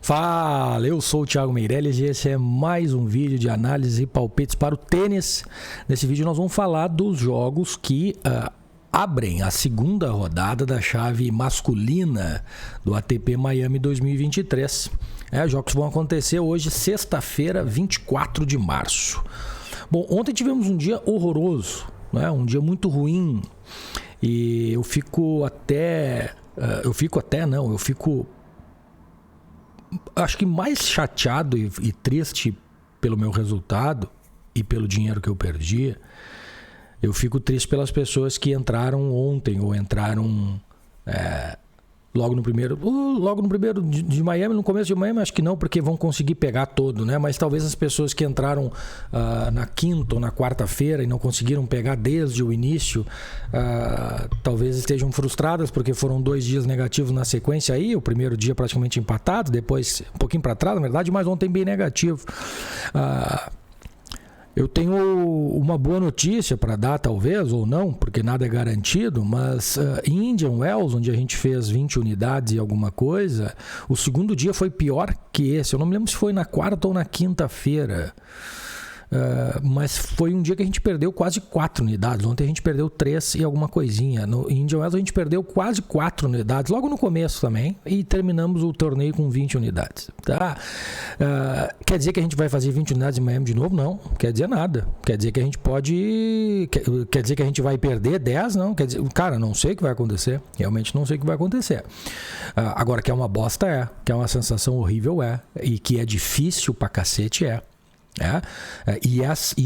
Fala, eu sou o Thiago Meirelles e esse é mais um vídeo de análise e palpites para o tênis. Nesse vídeo nós vamos falar dos jogos que abrem a segunda rodada da chave masculina do ATP Miami 2023. Os jogos vão acontecer hoje, sexta-feira, 24 de março. Bom, ontem tivemos um dia horroroso, né? Um dia muito ruim e eu fico acho que mais chateado e triste pelo meu resultado e pelo dinheiro que eu perdi. Eu fico triste pelas pessoas que entraram ontem ou entraram logo no primeiro de Miami, no começo de Miami, acho que não, porque vão conseguir pegar todo, né? Mas talvez as pessoas que entraram na quinta ou na quarta-feira e não conseguiram pegar desde o início, talvez estejam frustradas porque foram 2 dias negativos na sequência aí, o primeiro dia praticamente empatado, depois um pouquinho para trás, na verdade, mas ontem bem negativo. Eu tenho uma boa notícia para dar, talvez, ou não, porque nada é garantido, mas em Indian Wells, onde a gente fez 20 unidades e alguma coisa, o segundo dia foi pior que esse. Eu não me lembro se foi na quarta ou na quinta-feira, mas foi um dia que a gente perdeu quase 4 unidades. Ontem a gente perdeu 3 e alguma coisinha. No Indian Wells a gente perdeu quase 4 unidades, logo no começo também, e terminamos o torneio com 20 unidades. Tá? Quer dizer que a gente vai fazer 20 unidades em Miami de novo? Não, quer dizer nada. Quer dizer que a gente pode... Quer dizer que a gente vai perder 10? Não, quer dizer... Cara, não sei o que vai acontecer. Realmente não sei o que vai acontecer. Agora, que é uma bosta, que é uma sensação horrível, e que é difícil pra cacete, e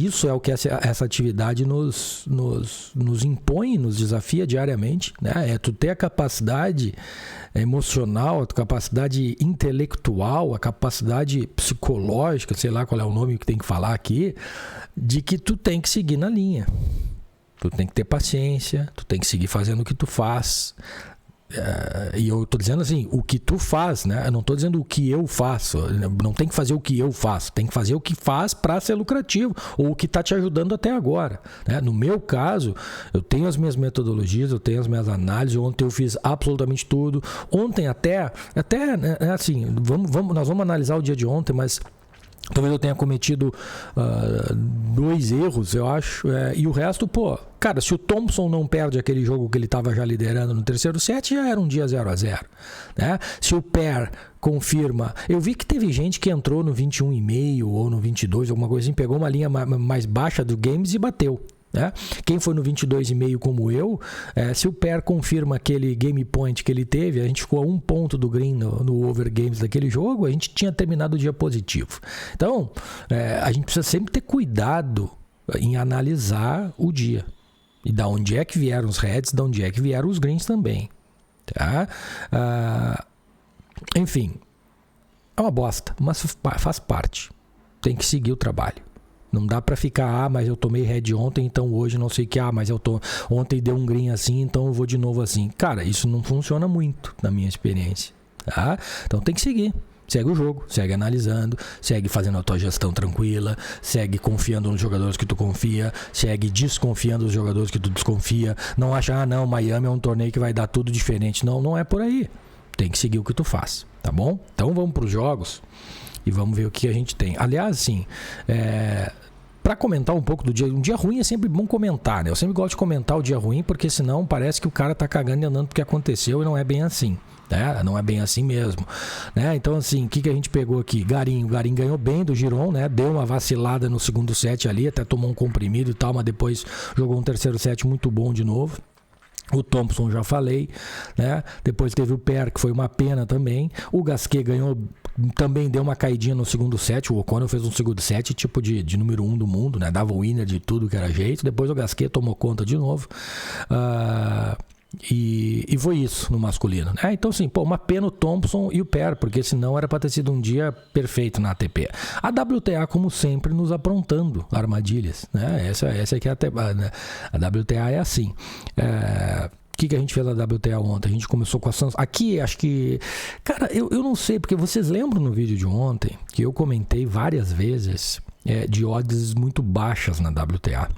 isso é o que essa atividade nos impõe, nos desafia diariamente, né? É tu ter a capacidade emocional, a capacidade intelectual, a capacidade psicológica, sei lá qual é o nome que tem que falar aqui, de que tu tem que seguir na linha. Tu tem que ter paciência, tu tem que seguir fazendo o que tu faz. E eu tô dizendo assim, o que tu faz, né? Eu não tô dizendo o que eu faço. Não tem que fazer o que eu faço, tem que fazer o que faz para ser lucrativo, ou o que tá te ajudando até agora, né? No meu caso, eu tenho as minhas metodologias, eu tenho as minhas análises. Ontem eu fiz absolutamente tudo. Ontem até assim, nós vamos analisar o dia de ontem, mas talvez eu tenha cometido 2 erros, eu acho, e o resto, cara, se o Thompson não perde aquele jogo que ele estava já liderando no terceiro set, já era um dia 0-0, né? Se o Paire confirma, eu vi que teve gente que entrou no 21,5 ou no 22, alguma coisa assim, pegou uma linha mais baixa do games e bateu, né? Quem foi no 22,5 como eu, se o Paire confirma aquele game point que ele teve, a gente ficou a 1 ponto do green no over games daquele jogo, a gente tinha terminado o dia positivo. Então, a gente precisa sempre ter cuidado em analisar o dia. E da onde é que vieram os reds, da onde é que vieram os greens também. Tá? Enfim, é uma bosta, mas faz parte. Tem que seguir o trabalho. Não dá pra ficar, mas eu tomei red ontem, então hoje não sei o que, mas ontem deu um green assim, então eu vou de novo assim. Cara, isso não funciona muito na minha experiência, tá? Então tem que seguir. Segue o jogo, segue analisando, segue fazendo a tua gestão tranquila, segue confiando nos jogadores que tu confia, segue desconfiando dos jogadores que tu desconfia. Não acha, não, Miami é um torneio que vai dar tudo diferente. Não, não é por aí. Tem que seguir o que tu faz, tá bom? Então vamos pros jogos e vamos ver o que a gente tem. Aliás, assim, para comentar um pouco do dia, um dia ruim é sempre bom comentar, né? Eu sempre gosto de comentar o dia ruim, porque senão parece que o cara tá cagando e andando porque aconteceu e não é bem assim, né? Não é bem assim mesmo, né? Então, assim, o que a gente pegou aqui? O Garim ganhou bem do Giron, né? Deu uma vacilada no segundo set ali, até tomou um comprimido e tal, mas depois jogou um terceiro set muito bom de novo. O Thompson já falei, né? Depois teve o Paire, que foi uma pena também. O Gasquet ganhou, também deu uma caidinha no segundo set. O O'Connor fez um segundo set tipo de número 1 do mundo, né? Dava o winner de tudo que era jeito. Depois o Gasquet tomou conta de novo. E foi isso no masculino, né? Então, assim, uma pena o Thompson e o Paire, porque senão era para ter sido um dia perfeito na ATP. A WTA, como sempre, nos aprontando armadilhas, né? Essa aqui é a WTA é assim. O que a gente fez na WTA ontem? A gente começou com a Santos. Aqui, acho que... Cara, eu não sei, porque vocês lembram no vídeo de ontem que eu comentei várias vezes de odds muito baixas na WTA.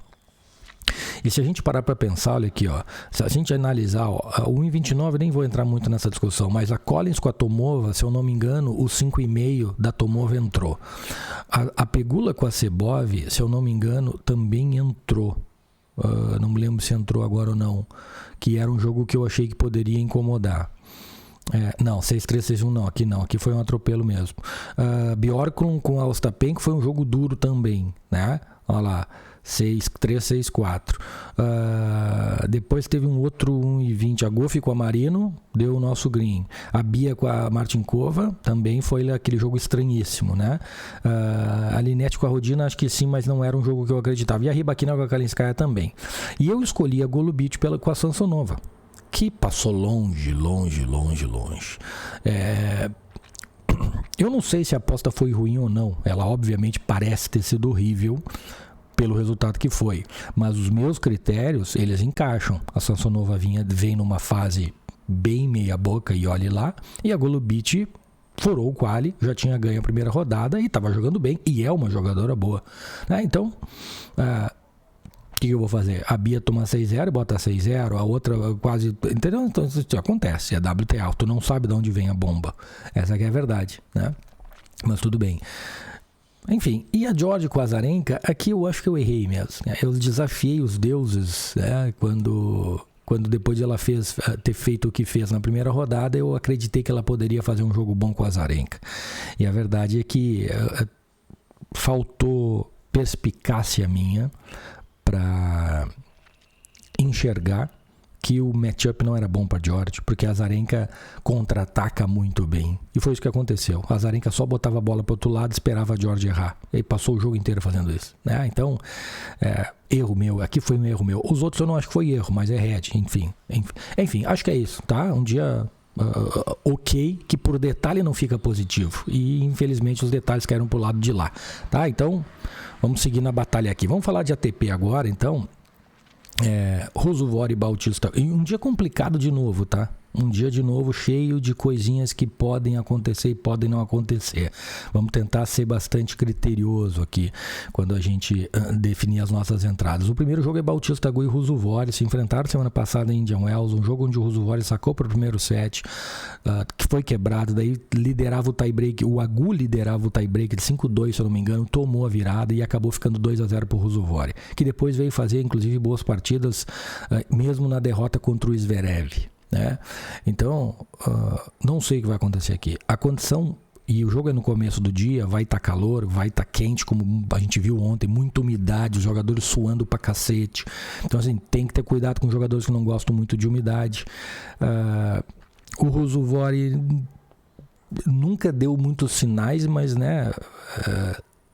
E se a gente parar para pensar, olha aqui, ó, se a gente analisar, ó, o 1,29, nem vou entrar muito nessa discussão, mas a Collins com a Tomova, se eu não me engano, o 5,5 da Tomova entrou. A Pegula com a Sebov, se eu não me engano, também entrou. Não me lembro se entrou agora ou não, que era um jogo que eu achei que poderia incomodar. Não, 6-3, 6-1 não, aqui foi um atropelo mesmo. Bjorkgren com a Ostapenko foi um jogo duro também, né? Olha lá, 6-3, 6-4. Depois teve um outro 1,20, a Goff com a Marino, deu o nosso green. A Bia com a Martinkova, também foi aquele jogo estranhíssimo, né? A Linette com a Rodina, acho que sim, mas não era um jogo que eu acreditava. E a Rybakina com a Kalinskaya também. E eu escolhi a Golubic com a Samsonova, que passou longe. Eu não sei se a aposta foi ruim ou não. Ela obviamente parece ter sido horrível pelo resultado que foi. Mas os meus critérios, eles encaixam. A Samsonova vem numa fase bem meia boca e olhe lá. E a Golubic furou o quali, já tinha ganho a primeira rodada e estava jogando bem. E é uma jogadora boa. Então... o que eu vou fazer? A Bia toma 6-0 e bota 6-0, a outra quase... Entendeu? Então isso acontece, é WTA, tu não sabe de onde vem a bomba. Essa aqui é a verdade, né? Mas tudo bem. Enfim, e a George com a Azarenka, aqui eu acho que eu errei mesmo. Né? Eu desafiei os deuses, né? Quando depois de ela ter feito o que fez na primeira rodada, eu acreditei que ela poderia fazer um jogo bom com a Azarenka. E a verdade é que faltou perspicácia minha para enxergar que o matchup não era bom para George, porque a Azarenka contra-ataca muito bem. E foi isso que aconteceu. A Azarenka só botava a bola para o outro lado e esperava a George errar. E passou o jogo inteiro fazendo isso. Né? Então, erro meu. Aqui foi um erro meu. Os outros eu não acho que foi erro, mas é head. Enfim, acho que é isso. Tá? Um dia... ok, que por detalhe não fica positivo. E infelizmente os detalhes caíram pro lado de lá. Tá? Então... vamos seguir na batalha aqui. Vamos falar de ATP agora, então. Ruusuvuori e Bautista. E um dia complicado de novo, tá? Um dia de novo cheio de coisinhas que podem acontecer e podem não acontecer. Vamos tentar ser bastante criterioso aqui quando a gente definir as nossas entradas. O primeiro jogo é Bautista Agut e Ruusuvuori. Se enfrentaram semana passada em Indian Wells, um jogo onde o Ruusuvuori sacou para o primeiro set, que foi quebrado, daí liderava o tie-break, o Agut liderava o tie-break de 5-2, se eu não me engano, tomou a virada e acabou ficando 2-0 para o Ruusuvuori, que depois veio fazer inclusive boas partidas, mesmo na derrota contra o Zverev. Né? Então, não sei o que vai acontecer aqui. A condição, e o jogo é no começo do dia, vai estar calor, vai estar quente, como a gente viu ontem, muita umidade, os jogadores suando pra cacete. Então, assim, tem que ter cuidado com os jogadores que não gostam muito de umidade. O Ruusuvuori nunca deu muitos sinais, mas, né...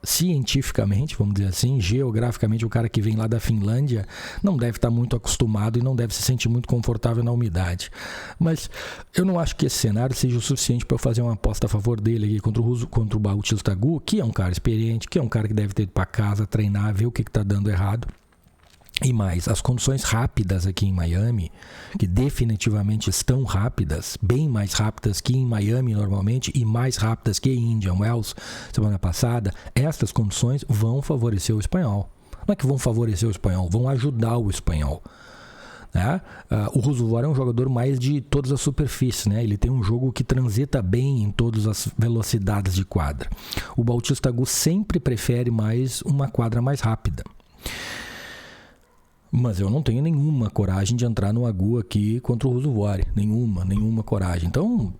cientificamente, vamos dizer assim, geograficamente, o cara que vem lá da Finlândia não deve estar muito acostumado e não deve se sentir muito confortável na umidade. Mas eu não acho que esse cenário seja o suficiente para eu fazer uma aposta a favor dele aqui contra o Bautista Agut, que é um cara experiente, que é um cara que deve ter ido para casa, treinar, ver o que está dando errado. E mais, as condições rápidas aqui em Miami, que definitivamente estão rápidas, bem mais rápidas que em Miami normalmente e mais rápidas que em Indian Wells semana passada, estas condições vão favorecer o espanhol. Não é que vão favorecer o espanhol, vão ajudar o espanhol. Né? O Ruusuvuori é um jogador mais de todas as superfícies, né? Ele tem um jogo que transita bem em todas as velocidades de quadra. O Bautista Agut sempre prefere mais uma quadra mais rápida. Mas eu não tenho nenhuma coragem de entrar no Agut aqui contra o Ruusuvuori. Nenhuma coragem. Então,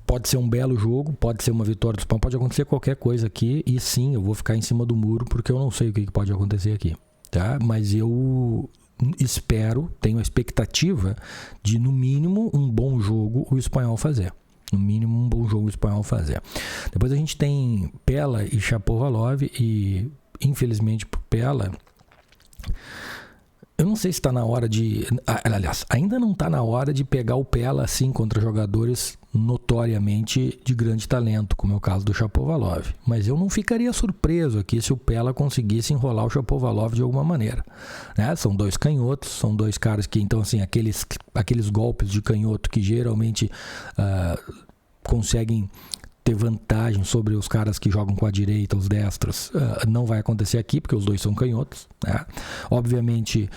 pode ser um belo jogo, pode ser uma vitória do espanhol, pode acontecer qualquer coisa aqui. E sim, eu vou ficar em cima do muro porque eu não sei o que pode acontecer aqui. Tá? Mas eu tenho a expectativa de, no mínimo, um bom jogo o espanhol fazer. No mínimo, um bom jogo o espanhol fazer. Depois a gente tem Pella e Shapovalov e, infelizmente, pro Pella... eu não sei se está na hora de... aliás, ainda não está na hora de pegar o Pella assim contra jogadores notoriamente de grande talento, como é o caso do Shapovalov. Mas eu não ficaria surpreso aqui se o Pella conseguisse enrolar o Shapovalov de alguma maneira. Né? São dois canhotos, são dois caras que, então, assim, aqueles golpes de canhoto que geralmente conseguem ter vantagem sobre os caras que jogam com a direita, os destros, não vai acontecer aqui, porque os dois são canhotos, né? Obviamente,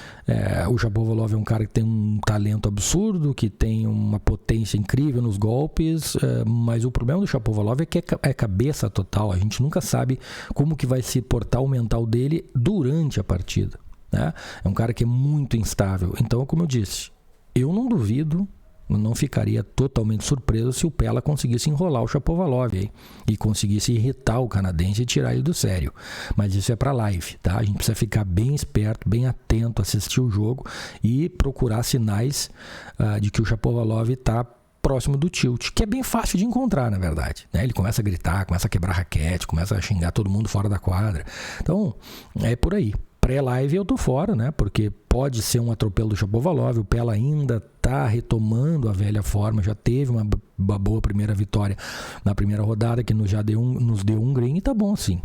o Shapovalov é um cara que tem um talento absurdo, que tem uma potência incrível nos golpes, mas o problema do Shapovalov é que é cabeça total. A gente nunca sabe como que vai se portar o mental dele durante a partida, né? É um cara que é muito instável. Então, como eu disse, eu não duvido, não ficaria totalmente surpreso se o Pella conseguisse enrolar o Shapovalov aí, e conseguisse irritar o canadense e tirar ele do sério. Mas isso é para live, tá? A gente precisa ficar bem esperto, bem atento, assistir o jogo e procurar sinais de que o Shapovalov está próximo do tilt, que é bem fácil de encontrar, na verdade, né? Ele começa a gritar, começa a quebrar raquete, começa a xingar todo mundo fora da quadra. Então, é por aí. Pré-live eu tô fora, né? Porque pode ser um atropelo do Shapovalov. O Pella ainda tá retomando a velha forma. Já teve uma boa primeira vitória na primeira rodada, que nos deu um green, e tá bom assim.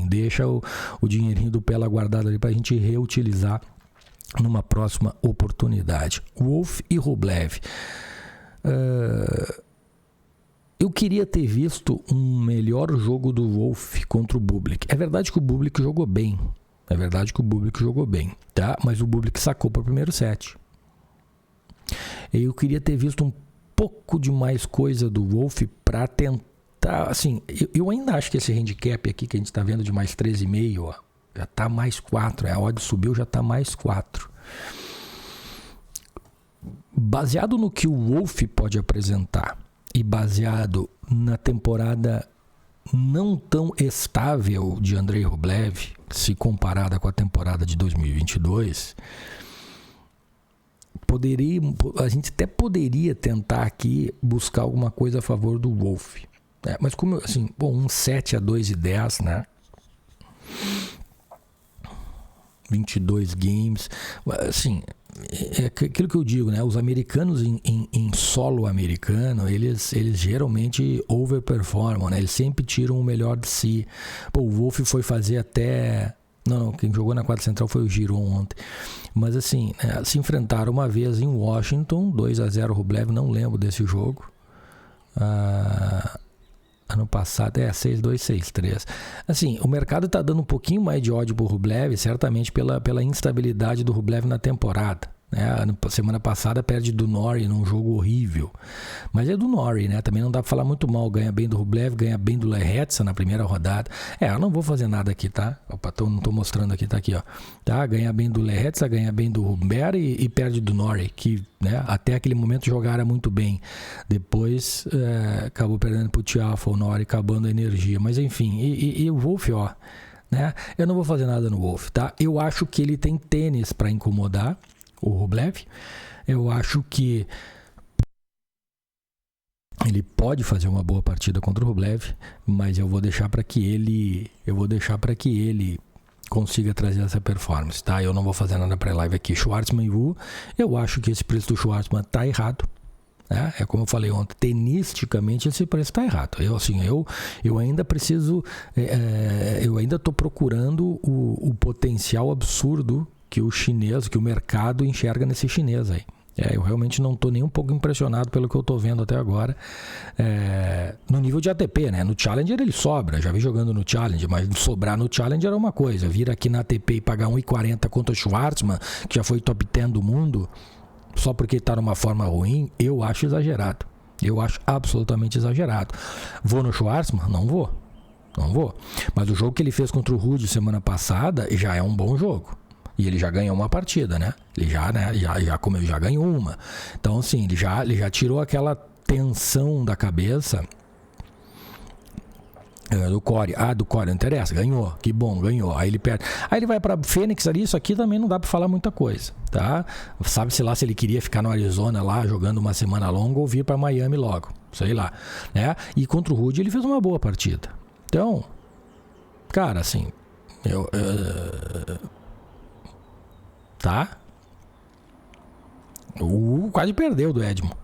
Deixa o dinheirinho do Pella guardado ali pra gente reutilizar numa próxima oportunidade. Wolf e Rublev. Eu queria ter visto um melhor jogo do Wolf contra o Bublik. É verdade que o Bublik jogou bem. Tá? Mas o Bublik sacou para o primeiro set. Eu queria ter visto um pouco de mais coisa do Wolf para tentar, assim, eu ainda acho que esse handicap aqui que a gente está vendo de mais 13,5, ó, já está mais 4, a odd subiu, já está mais 4. Baseado no que o Wolf pode apresentar e baseado na temporada não tão estável de Andrei Rublev, se comparada com a temporada de 2022, a gente até poderia tentar aqui buscar alguma coisa a favor do Wolf, né? Mas como assim, um 7-2-10, né? 22 games, assim, é aquilo que eu digo, né? Os americanos em solo americano, eles geralmente overperformam, né? Eles sempre tiram o melhor de si. O Wolf foi fazer até... Não, quem jogou na quadra central foi o Giron ontem. Mas assim, se enfrentaram uma vez em Washington, 2-0 Rublev, não lembro desse jogo. Ano passado, 6-2, 6-3. Assim, o mercado está dando um pouquinho mais de ódio pro Rublev, certamente pela instabilidade do Rublev na temporada, né? Semana passada perde do Norrie num jogo horrível. Mas é do Norrie, né? Também não dá para falar muito mal. Ganha bem do Rublev, ganha bem do Lehetza na primeira rodada. Eu não vou fazer nada aqui, tá? Opa, não tô mostrando aqui, tá aqui, ó. Tá? Ganha bem do Lehetza, ganha bem do Humbert e perde do Norrie, que, né, até aquele momento jogaram muito bem. Depois acabou perdendo pro Tiafoe, o Norrie acabando a energia. Mas enfim, e o Wolf, ó, né? Eu não vou fazer nada no Wolf, tá? Eu acho que ele tem tênis para incomodar o Rublev. Eu acho que ele pode fazer uma boa partida contra o Rublev, mas eu vou deixar para que ele consiga trazer essa performance, tá? Eu não vou fazer nada pré-live aqui. Schwartzman e Wu, eu acho que esse preço do Schwartzman tá errado, né? É como eu falei ontem, tenisticamente esse preço tá errado. Eu ainda preciso, eu ainda tô procurando o potencial absurdo que o mercado enxerga nesse chinês aí. Eu realmente não estou nem um pouco impressionado pelo que eu estou vendo até agora. No nível de ATP, né? No Challenger ele sobra, já vi jogando no Challenger, mas sobrar no Challenger é uma coisa. Vir aqui na ATP e pagar 1,40 contra o Schwartzman, que já foi top 10 do mundo, só porque está numa forma ruim, eu acho exagerado. Eu acho absolutamente exagerado. Vou no Schwartzman? Não vou. Mas o jogo que ele fez contra o Ruud semana passada já é um bom jogo. E ele já ganhou uma partida, né? Ele já ganhou uma. Então, assim, ele já tirou aquela tensão da cabeça do Corey. Do Corey, não interessa, ganhou. Que bom, ganhou. Aí ele perde. Aí ele vai pra Phoenix ali, isso aqui também não dá pra falar muita coisa, tá? Sabe-se lá se ele queria ficar no Arizona lá, jogando uma semana longa, ou vir pra Miami logo. Sei lá, né? E contra o Ruud ele fez uma boa partida. Então, cara, assim, tá? Quase perdeu do Edmond.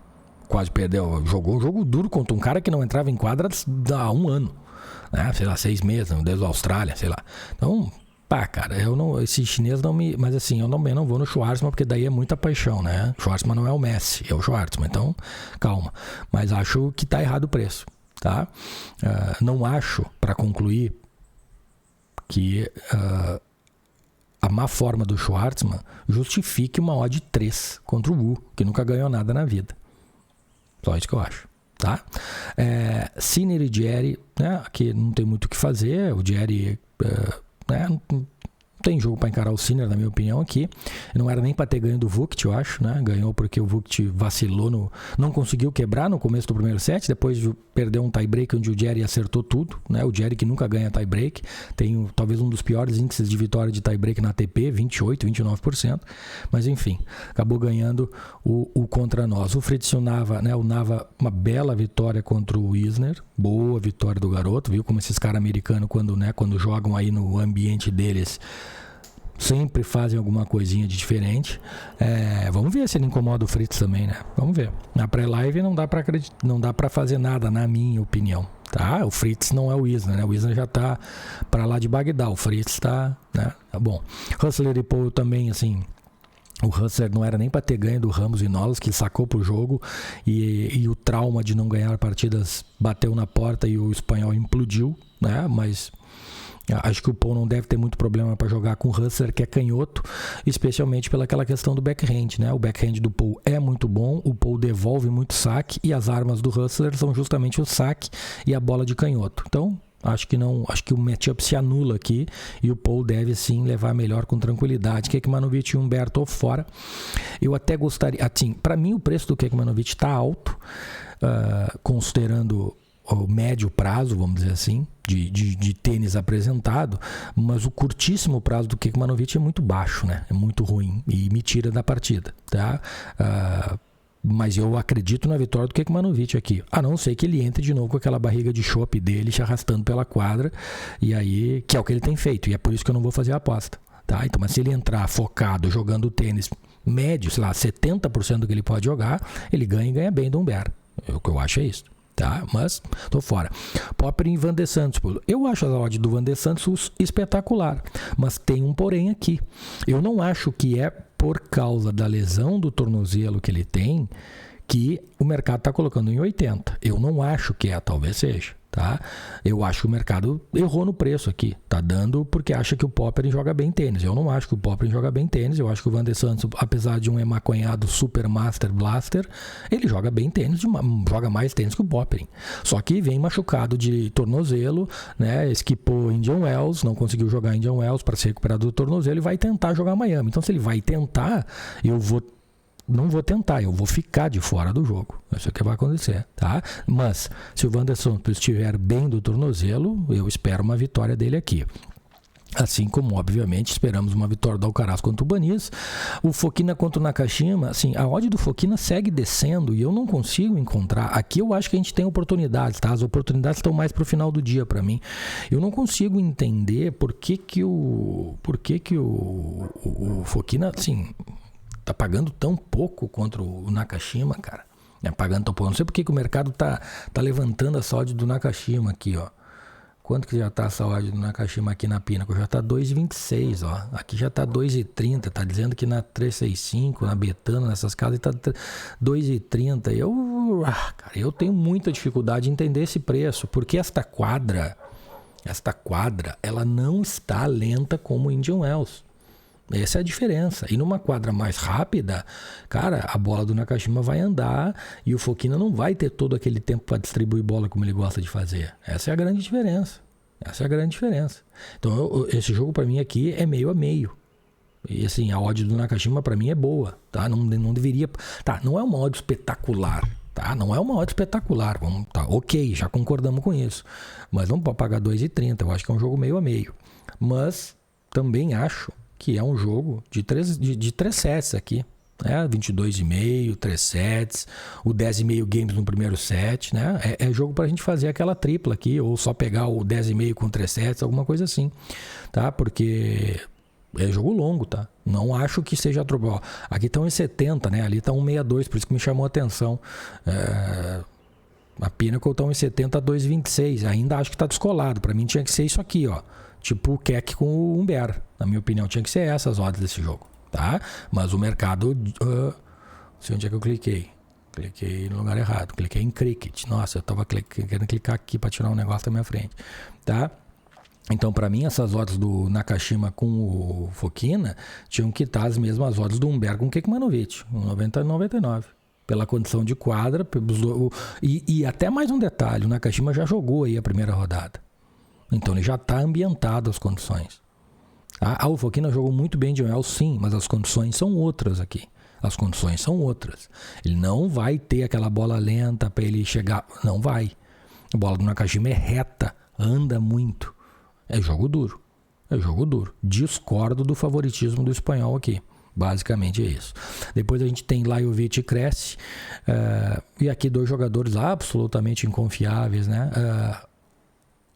Quase perdeu. Jogou um jogo duro contra um cara que não entrava em quadra há um ano, né? Sei lá, 6 meses, desde a Austrália, sei lá. Então, cara, esse chinês não me... Mas assim, eu não vou no Schwartzman, porque daí é muita paixão, né? Schwartzman não é o Messi, é o Schwartzman. Então, calma. Mas acho que tá errado o preço. tá? Não acho, para concluir, que a má forma do Schwartzman justifique uma odd 3 contra o Wu, que nunca ganhou nada na vida. Só isso que eu acho, tá? Sinner e Jerry, né? Aqui não tem muito o que fazer. O Jerry, não tem jogo para encarar o Sinner, na minha opinião, aqui. Não era nem para ter ganho do Vukht, eu acho, né? Ganhou porque o Vukht vacilou, não conseguiu quebrar no começo do primeiro set, depois perdeu um tie-break onde o Jerry acertou tudo, né? O Jerry que nunca ganha tie-break, tem talvez um dos piores índices de vitória de tie-break na ATP, 28%, 29%, mas enfim, acabou ganhando o contra nós. O Fritz e o Nava, né? O Nava, uma bela vitória contra o Isner, boa vitória do garoto, viu como esses caras americanos, quando jogam aí no ambiente deles, sempre fazem alguma coisinha de diferente. Vamos ver se ele incomoda o Fritz também, né? Vamos ver. Na pré-live não dá pra fazer nada, na minha opinião, tá? O Fritz não é o Isner, né? O Isner já tá pra lá de Bagdá, o Fritz tá, né? Tá bom. Hussler e Paul também, assim, o Hussler não era nem para ter ganho do Ramos e Nolas, que sacou pro jogo, e o trauma de não ganhar partidas bateu na porta e o espanhol implodiu, né? Mas acho que o Paul não deve ter muito problema para jogar com o Hussler, que é canhoto, especialmente pelaquela questão do backhand, né? O backhand do Paul é muito bom, o Paul devolve muito saque, e as armas do Hussler são justamente o saque e a bola de canhoto. Então, acho que o matchup se anula aqui e o Paul deve sim levar melhor com tranquilidade. Kekmanovic e Humberto fora. Eu até gostaria, assim, para mim o preço do Kekmanovic está alto, considerando o médio prazo, vamos dizer assim, de tênis apresentado, mas o curtíssimo prazo do Kekmanovic é muito baixo, né? É muito ruim e me tira da partida, tá? Mas eu acredito na vitória do Kekmanovic aqui, a não ser que ele entre de novo com aquela barriga de chope dele se arrastando pela quadra, e aí, que é o que ele tem feito, e é por isso que eu não vou fazer a aposta, tá? Então, mas se ele entrar focado, jogando tênis médio, sei lá, 70% do que ele pode jogar, ele ganha e ganha bem do Humbert. O que eu acho é isso, tá? Mas tô fora. Popper e Van de Santos, eu acho a odd do Van de Santos espetacular, mas tem um porém aqui. Eu não acho que é por causa da lesão do tornozelo que ele tem que o mercado está colocando em 80. Eu não acho que talvez seja, tá? Eu acho que o mercado errou no preço aqui. Tá dando porque acha que o Popper joga bem tênis. Eu não acho que o Popper joga bem tênis. Eu acho que o Van de Santos, apesar de um emaconhado super master blaster, ele joga bem tênis, joga mais tênis que o Popper. Só que vem machucado de tornozelo, né? Esquipou Indian Wells, não conseguiu jogar Indian Wells para se recuperar do tornozelo e vai tentar jogar Miami. Então, se ele vai tentar, não vou tentar, eu vou ficar de fora do jogo. Isso é o que vai acontecer, tá? Mas, se o Van de Santos estiver bem do tornozelo, eu espero uma vitória dele aqui. Assim como, obviamente, esperamos uma vitória do Alcaraz contra o Banis. O Fokina contra o Nakashima, assim, a odd do Fokina segue descendo e eu não consigo encontrar. Aqui eu acho que a gente tem oportunidades, tá? As oportunidades estão mais pro final do dia para mim. Eu não consigo entender por que o Fokina, assim, tá pagando tão pouco contra o Nakashima, cara. Pagando tão pouco. Não sei por que o mercado tá levantando essa odd do Nakashima aqui, ó. Quanto que já tá essa odd do Nakashima aqui na Pinnacle? Já tá 2,26, ó. Aqui já tá 2,30. Tá dizendo que na 365, na Betano, nessas casas, tá 2,30. Eu tenho muita dificuldade de entender esse preço, porque esta quadra, ela não está lenta como o Indian Wells. Essa é a diferença. E numa quadra mais rápida, cara, a bola do Nakashima vai andar e o Fokina não vai ter todo aquele tempo para distribuir bola como ele gosta de fazer. Essa é a grande diferença. Então, esse jogo para mim aqui é meio a meio. E assim, a odd do Nakashima para mim é boa, tá? Não deveria... Tá, não é uma odd espetacular, tá? Não é uma odd espetacular. Tá, ok, já concordamos com isso. Mas não pode pagar 2,30. Eu acho que é um jogo meio a meio. Mas também acho que é um jogo de 3 sets aqui, né? 22,5, 3 sets, o 10,5 games no primeiro set, né? É jogo pra gente fazer aquela tripla aqui, ou só pegar o 10,5 com 3 sets, alguma coisa assim, tá? Porque é jogo longo, tá? Não acho que seja tripla. Aqui tá 1,70, né? Ali tá 1,62, por isso que me chamou a atenção. A Pinnacle tá 1,70 a 2,26, ainda acho que tá descolado. Pra mim tinha que ser isso aqui, ó. Tipo o Keck com o Humbert. Na minha opinião, tinha que ser essas odds desse jogo, tá? Mas o mercado... não sei onde é que eu cliquei. Cliquei no lugar errado. Cliquei em Cricket. Nossa, eu tava querendo clicar aqui para tirar um negócio da minha frente. Tá? Então, para mim, essas odds do Nakashima com o Fokina tinham que estar as mesmas odds do Humbert com o Kekmanovic, 90 e 99. Pela condição de quadra. E até mais um detalhe, o Nakashima já jogou aí a primeira rodada. Então, ele já está ambientado as condições. O Fokina jogou muito bem de Wells, sim, mas as condições são outras aqui. As condições são outras. Ele não vai ter aquela bola lenta para ele chegar. Não vai. A bola do Nakashima é reta, anda muito. É jogo duro. É jogo duro. Discordo do favoritismo do espanhol aqui. Basicamente é isso. Depois a gente tem Lajovic e Kresge. E aqui 2 jogadores absolutamente inconfiáveis, né?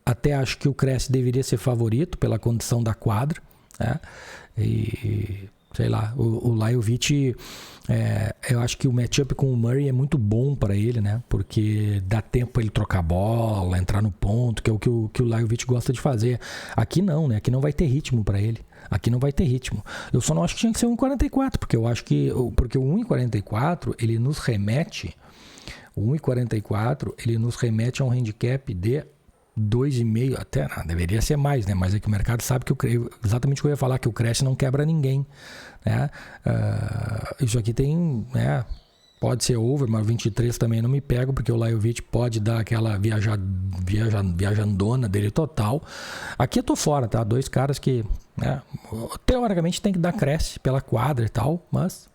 Até acho que o Kresge deveria ser favorito pela condição da quadra, né? E sei lá, o Lajovic, eu acho que o matchup com o Murray é muito bom para ele, né? Porque dá tempo para ele trocar bola, entrar no ponto, que é o que o Lajovic gosta de fazer. Aqui não, né? Aqui não vai ter ritmo para ele. Aqui não vai ter ritmo. Eu só não acho que tinha que ser 1,44, porque eu acho que porque o 1,44 ele nos remete, a um handicap de 2,5, até deveria ser mais, né? Mas é que o mercado sabe que exatamente o que eu ia falar, que o Kresge não quebra ninguém, né? Isso aqui tem, né? Pode ser over, mas 23 também não me pego, porque o Lajovic pode dar aquela viajandona dele total. Aqui eu tô fora, tá? 2 caras que, né, teoricamente tem que dar Kresge pela quadra e tal, mas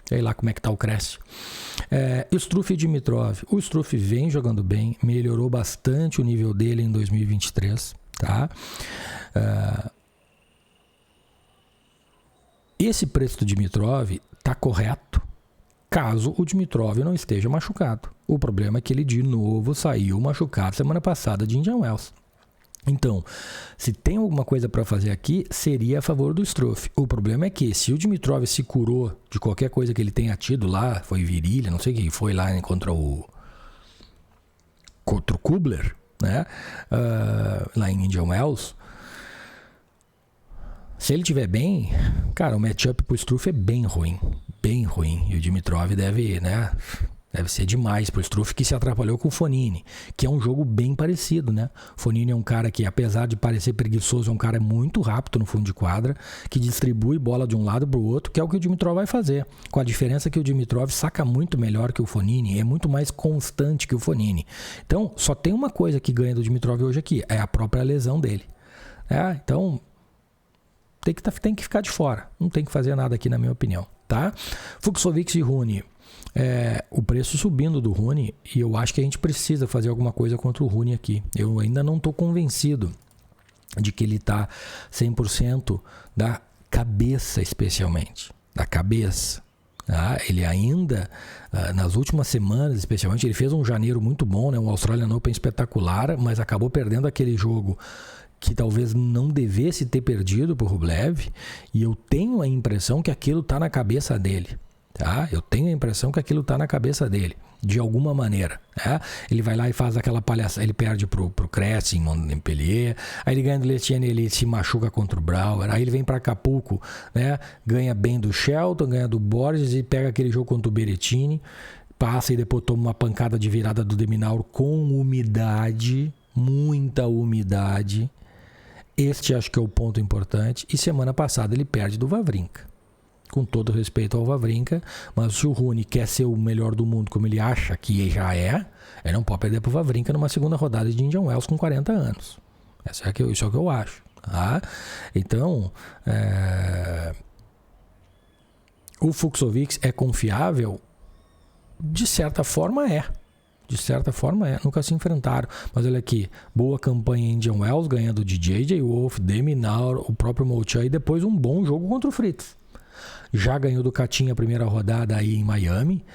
sei lá como é que tá o Kresge. Struff e Dimitrov. O Struff vem jogando bem, melhorou bastante o nível dele em 2023, tá? Esse preço do Dimitrov tá correto caso o Dimitrov não esteja machucado. O problema é que ele de novo saiu machucado semana passada de Indian Wells. Então, se tem alguma coisa para fazer aqui, seria a favor do Struff. O problema é que se o Dimitrov se curou de qualquer coisa que ele tenha tido lá, foi virilha, não sei o que, foi lá contra o Kubler, né? Lá em Indian Wells. Se ele estiver bem, cara, o matchup pro Struff é bem ruim. Bem ruim. E o Dimitrov deve ser demais pro Struff, que se atrapalhou com o Fognini, que é um jogo bem parecido, né? O Fognini é um cara que, apesar de parecer preguiçoso, é um cara muito rápido no fundo de quadra, que distribui bola de um lado pro outro, que é o que o Dimitrov vai fazer. Com a diferença que o Dimitrov saca muito melhor que o Fognini, é muito mais constante que o Fognini. Então, só tem uma coisa que ganha do Dimitrov hoje aqui, é a própria lesão dele. Então, tem que ficar de fora. Não tem que fazer nada aqui, na minha opinião, tá? Fucsovics e Rune. O preço subindo do Rune, e eu acho que a gente precisa fazer alguma coisa contra o Rune aqui. Eu ainda não estou convencido de que ele está 100% da cabeça, especialmente. Da cabeça. Tá? Ele ainda, nas últimas semanas, especialmente, ele fez um janeiro muito bom, né? Um Australian Open espetacular, mas acabou perdendo aquele jogo que talvez não devesse ter perdido para o Rublev, e eu tenho a impressão que aquilo está na cabeça dele. Tá? Eu tenho a impressão que aquilo está na cabeça dele, de alguma maneira. Tá? Ele vai lá e faz aquela palhaçada, ele perde pro Kresge em Montpellier, aí ele ganha do Letienne, ele se machuca contra o Brauer, aí ele vem para Acapulco, né? Ganha bem do Shelton, ganha do Borges e pega aquele jogo contra o Berrettini, passa e depois toma uma pancada de virada do de Minaur com umidade, muita umidade. Este acho que é o ponto importante. E semana passada ele perde do Wawrinka. Com todo respeito ao Wawrinka, mas se o Rune quer ser o melhor do mundo como ele acha que já ele não pode perder para o Wawrinka numa segunda rodada de Indian Wells com 40 anos. Isso é o que eu acho. Tá? Então, o Fucsovics é confiável? De certa forma é. Nunca se enfrentaram. Mas olha aqui, boa campanha em Indian Wells, ganhando de J.J. Wolf, de Minaur, o próprio Molchan, e depois um bom jogo contra o Fritz. Já ganhou do Catinha a primeira rodada aí em Miami,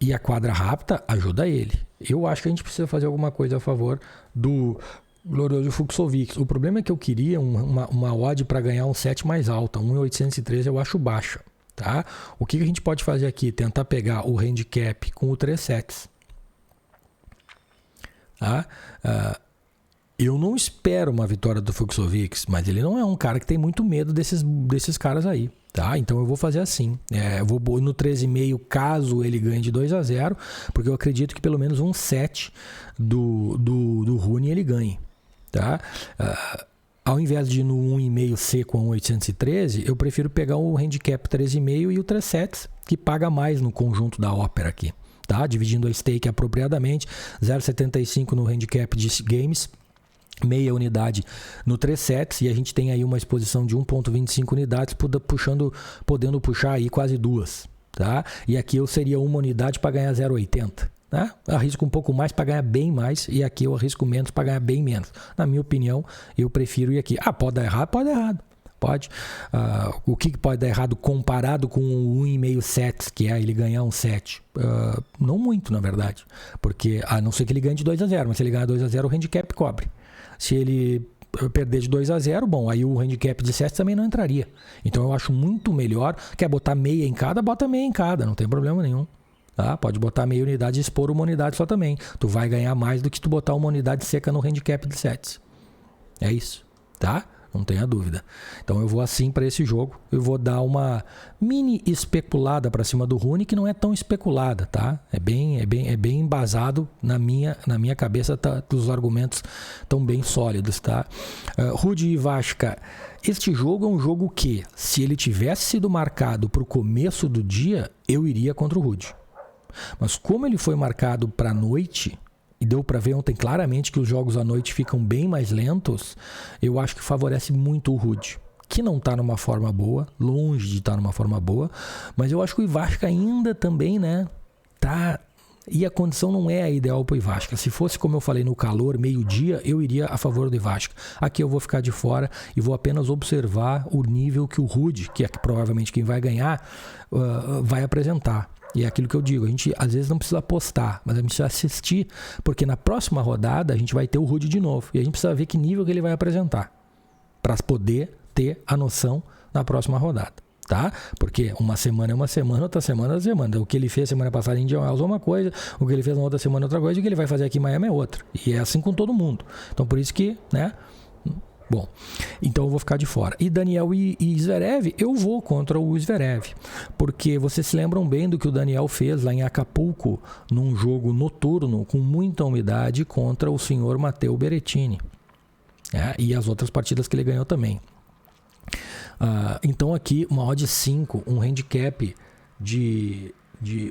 e a quadra rápida ajuda ele. Eu acho que a gente precisa fazer alguma coisa a favor do glorioso Fucsovics. O problema é que eu queria uma odd para ganhar um set mais alta, 1.813 eu acho baixa. Tá? O que a gente pode fazer aqui? Tentar pegar o handicap com o 3 sets. Tá? Eu não espero uma vitória do Fucsovics, mas ele não é um cara que tem muito medo desses caras aí, tá? Então eu vou fazer assim. Eu vou no 13,5 caso ele ganhe de 2-0, porque eu acredito que pelo menos um set do Rune ele ganhe, tá? Ao invés de ir no 1,5 C com 813, eu prefiro pegar o handicap 13,5 e o 3 sets, que paga mais no conjunto da ópera aqui, tá? Dividindo a stake apropriadamente, 0,75 no handicap de games, meia unidade no 3 sets, e a gente tem aí uma exposição de 1,25 unidades, podendo puxar aí quase 2, tá? E aqui eu seria uma unidade para ganhar 0,80. Né? Arrisco um pouco mais para ganhar bem mais, e aqui eu arrisco menos para ganhar bem menos. Na minha opinião, eu prefiro ir aqui. Pode dar errado? Pode dar errado. Pode. O que pode dar errado comparado com o 1,5 sets, que é ele ganhar um set? Não muito, na verdade. Porque, a não ser que ele ganhe de 2-0, mas se ele ganhar 2-0, o handicap cobre. Se ele perder de 2-0, bom, aí o handicap de sets também não entraria. Então eu acho muito melhor. Quer botar meia em cada? Bota meia em cada, não tem problema nenhum. Tá? Pode botar meia unidade e expor uma unidade só também. Tu vai ganhar mais do que tu botar uma unidade seca no handicap de sets. É isso, tá? Não tenha dúvida. Então eu vou assim para esse jogo. Eu vou dar uma mini especulada para cima do Rune, que não é tão especulada, tá? É bem embasado na minha cabeça, tá? Os argumentos estão bem sólidos, tá? Rude e Ivashka. Este jogo é um jogo que, se ele tivesse sido marcado para o começo do dia, eu iria contra o Rude. Mas como ele foi marcado para a noite, e deu para ver ontem claramente que os jogos à noite ficam bem mais lentos, eu acho que favorece muito o Rude, que não está numa forma boa, longe de estar numa forma boa, mas eu acho que o Ivashka ainda também, né, tá... E a condição não é a ideal para o Ivashka. Se fosse, como eu falei, no calor, meio-dia, eu iria a favor do Ivashka. Aqui eu vou ficar de fora e vou apenas observar o nível que o Rude, que é provavelmente quem vai ganhar, vai apresentar. E é aquilo que eu digo, a gente às vezes não precisa apostar, mas a gente precisa assistir, porque na próxima rodada a gente vai ter o Rude de novo. E a gente precisa ver que nível que ele vai apresentar, para poder ter a noção na próxima rodada, tá? Porque uma semana é uma semana, outra semana é outra semana. O que ele fez semana passada em Indian Wells é uma coisa, o que ele fez na outra semana é outra coisa, e o que ele vai fazer aqui em Miami é outra. E é assim com todo mundo. Então por isso que, né... Bom, então eu vou ficar de fora. E Daniel e Zverev, eu vou contra o Zverev. Porque vocês se lembram bem do que o Daniel fez lá em Acapulco, num jogo noturno, com muita umidade, contra o senhor Matteo Berrettini. E as outras partidas que ele ganhou também. Então aqui, uma odd 5, um handicap de...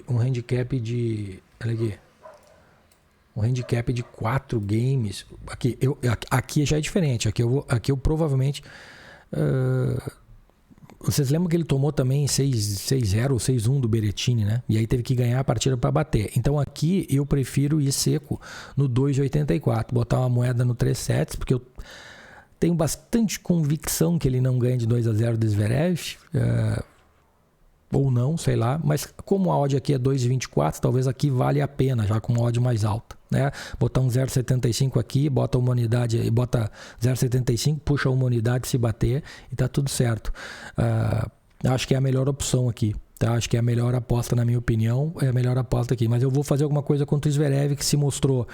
Olha aqui. Um handicap de 4 games. Aqui já é diferente. Aqui eu provavelmente... vocês lembram que ele tomou também 6-0 ou 6-1 do Berrettini, né? E aí teve que ganhar a partida para bater. Então aqui eu prefiro ir seco no 2,84. Botar uma moeda no 3 sets, porque eu tenho bastante convicção que ele não ganha de 2-0 do Zverev. Ou não, sei lá, mas como a odd aqui é 2,24, talvez aqui vale a pena, já com uma odd mais alta, né? Botar um 0,75 aqui, bota uma unidade e bota 0,75, puxa uma unidade se bater e tá tudo certo. Acho que é a melhor opção aqui, tá? Acho que é a melhor aposta, na minha opinião, é a melhor aposta aqui, mas eu vou fazer alguma coisa contra o Zverev, que se mostrou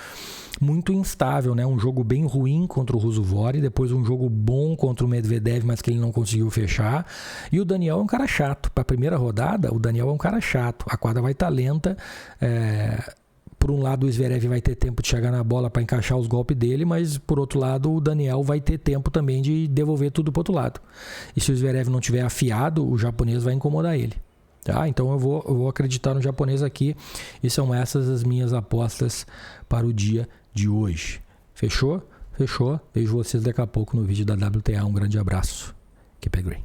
muito instável, né? Um jogo bem ruim contra o Rusuvori, depois um jogo bom contra o Medvedev, mas que ele não conseguiu fechar. E o Daniel é um cara chato. Para a primeira rodada, o Daniel é um cara chato. A quadra vai estar lenta. Por um lado, o Zverev vai ter tempo de chegar na bola para encaixar os golpes dele, mas por outro lado, o Daniel vai ter tempo também de devolver tudo para o outro lado. E se o Zverev não tiver afiado, o japonês vai incomodar ele. Tá? Então eu vou acreditar no japonês aqui. E são essas as minhas apostas para o dia de hoje. Fechou? Fechou. Vejo vocês daqui a pouco no vídeo da WTA. Um grande abraço. Keep it green.